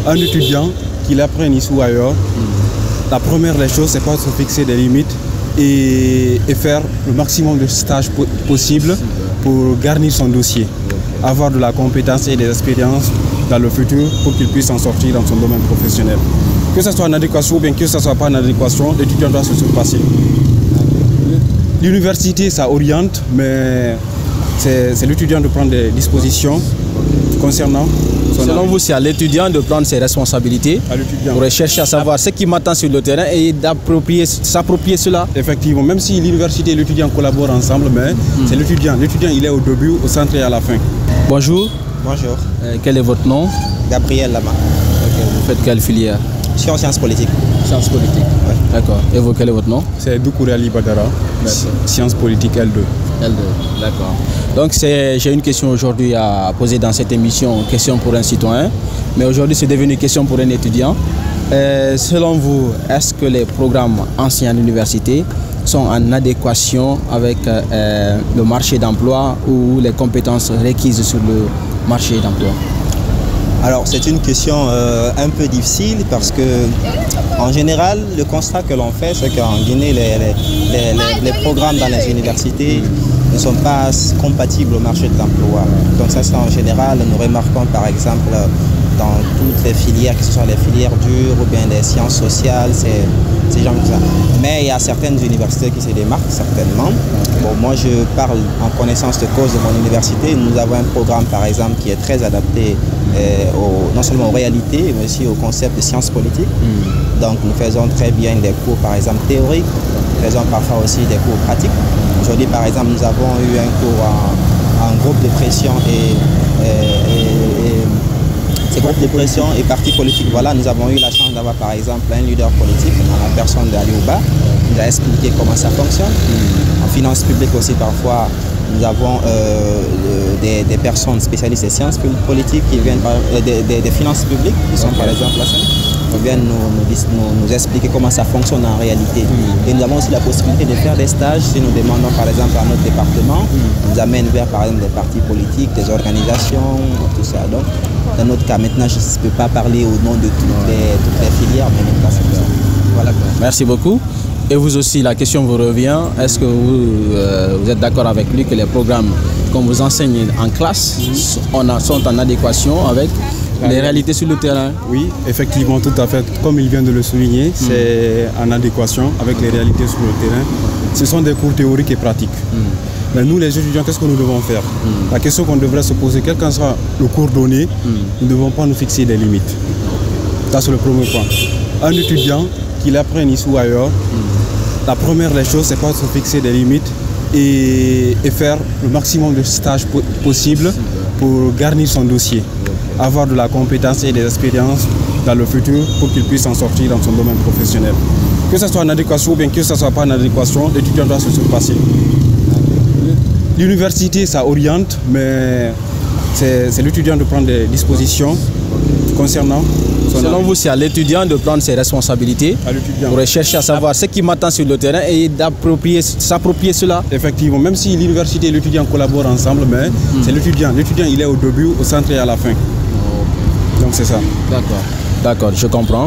un étudiant, qu'il apprenne ici ou ailleurs, la première des choses, c'est pas de se fixer des limites et faire le maximum de stages possible pour garnir son dossier. Avoir de la compétence et des expériences dans le futur pour qu'il puisse en sortir dans son domaine professionnel. Que ce soit en adéquation ou bien que ce ne soit pas en adéquation, l'étudiant doit se surpasser. L'université, ça oriente, mais c'est l'étudiant de prendre des dispositions concernant son Selon vous, c'est à l'étudiant de prendre ses responsabilités pour chercher à savoir ce qui m'attend sur le terrain et s'approprier cela. Effectivement, même si l'université et l'étudiant collaborent ensemble, mais c'est l'étudiant. L'étudiant, il est au début, au centre et à la fin. Bonjour. Bonjour. Quel est votre nom? Gabriel Lama. Vous faites quelle filière? Je suis en sciences politiques. Sciences politiques. Ouais. D'accord. Et vous, quel est votre nom? C'est Doukouré Ali Badara, sciences politiques L2. L2, d'accord. Donc j'ai une question aujourd'hui à poser dans cette émission, question pour un citoyen, mais aujourd'hui c'est devenu question pour un étudiant. Selon vous, est-ce que les programmes anciens à l'université sont en adéquation avec le marché d'emploi ou les compétences requises sur le marché d'emploi? Alors c'est une question un peu difficile parce que en général le constat que l'on fait c'est qu'en Guinée les programmes dans les universités ne sont pas compatibles au marché de l'emploi. Donc ça c'est en général, nous remarquons par exemple dans toutes les filières, que ce soit les filières dures ou bien les sciences sociales, c'est genre comme ça. Mais il y a certaines universités qui se démarquent certainement. Bon, moi je parle en connaissance de cause de mon université. Nous avons un programme par exemple qui est très adapté non seulement aux réalités mais aussi au concept de sciences politiques. Donc nous faisons très bien des cours par exemple théoriques, nous faisons parfois aussi des cours pratiques. Aujourd'hui par exemple nous avons eu un cours en groupe de pression ces groupes de pression et partis politiques. Voilà, nous avons eu la chance d'avoir par exemple un leader politique, en la personne d'Aliouba, qui nous a expliqué comment ça fonctionne. En finances publiques aussi parfois, nous avons des personnes spécialistes des sciences politiques qui viennent des finances publiques, qui sont par exemple là, qui viennent nous expliquer comment ça fonctionne en réalité. Et nous avons aussi la possibilité de faire des stages si nous demandons par exemple à notre département, on nous amène vers par exemple des partis politiques, des organisations, tout ça. Donc, dans notre cas, maintenant, je ne peux pas parler au nom de toutes les filières, mais maintenant, c'est ça. Voilà. Merci beaucoup. Et vous aussi, la question vous revient. Est-ce que vous êtes d'accord avec lui que les programmes qu'on vous enseigne en classe sont en adéquation avec les réalités sur le terrain? Oui, effectivement, tout à fait. Comme il vient de le souligner, c'est en adéquation avec les réalités sur le terrain. Ce sont des cours théoriques et pratiques. Mais nous, les étudiants, qu'est-ce que nous devons faire? La question qu'on devrait se poser, quel qu'en soit le cours donné, nous ne devons pas nous fixer des limites. Ça, c'est le premier point. Un étudiant, qu'il apprenne ici ou ailleurs, la première des choses, c'est pas de se fixer des limites et faire le maximum de stages possible pour garnir son dossier. Avoir de la compétence et des expériences dans le futur pour qu'il puisse en sortir dans son domaine professionnel. Que ce soit en adéquation ou bien que ce ne soit pas en adéquation, l'étudiant doit se surpasser. L'université, ça oriente, mais c'est l'étudiant de prendre des dispositions concernant son Selon vous, c'est à l'étudiant de prendre ses responsabilités pour chercher à savoir ce qui m'attend sur le terrain et s'approprier cela. Effectivement, même si l'université et l'étudiant collaborent ensemble, mais c'est l'étudiant. L'étudiant, il est au début, au centre et à la fin. Donc c'est ça. D'accord, je comprends.